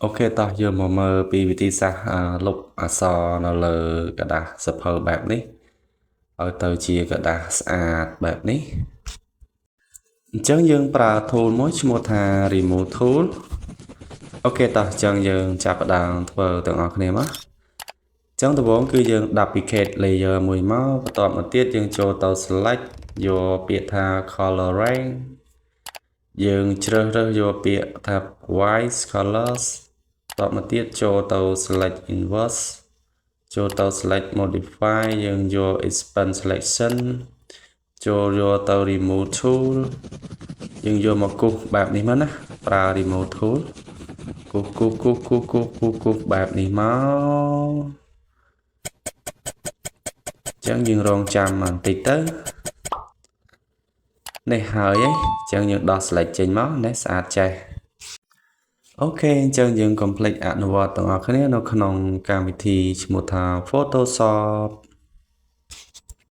Ok ta យើងមកមើលពីវិធីសាស្ត្រលុបអក្សរនៅលើกระดาษសៀវភៅបែបនេះឲ្យទៅជាกระดาษស្អាតបែបនេះអញ្ចឹងយើងប្រើ tool មួយឈ្មោះថា remove tool អូខេតោះអញ្ចឹងយើងចាប់ផ្ដើមធ្វើទាំងអស់គ្នាមកអញ្ចឹងដំបូងគឺយើង duplicate layer មួយមកបន្ទាប់មកទៀតយើងចូលទៅ select យកពាក្យថា coloring យើងជ្រើសរើសយកពាក្យថា white colors តមកទៀតចូលទៅ select inverse ចូលទៅ select modify យើងយក expand selection ចូលយកទៅ remove tool យើងយកមកគូសបែបនេះមកណាប្រើ remove tool គូសបែបនេះមកចឹងយើងរងចាំបន្តិចទៅនេះហើយចឹងយើងដោះ select ចេញមកនេះស្អាតចេះអូខេអញ្ចឹងយើង complete អនុវត្តទាំងអស់គ្នានៅក្នុងកម្មវិធីឈ្មោះថា Photoshop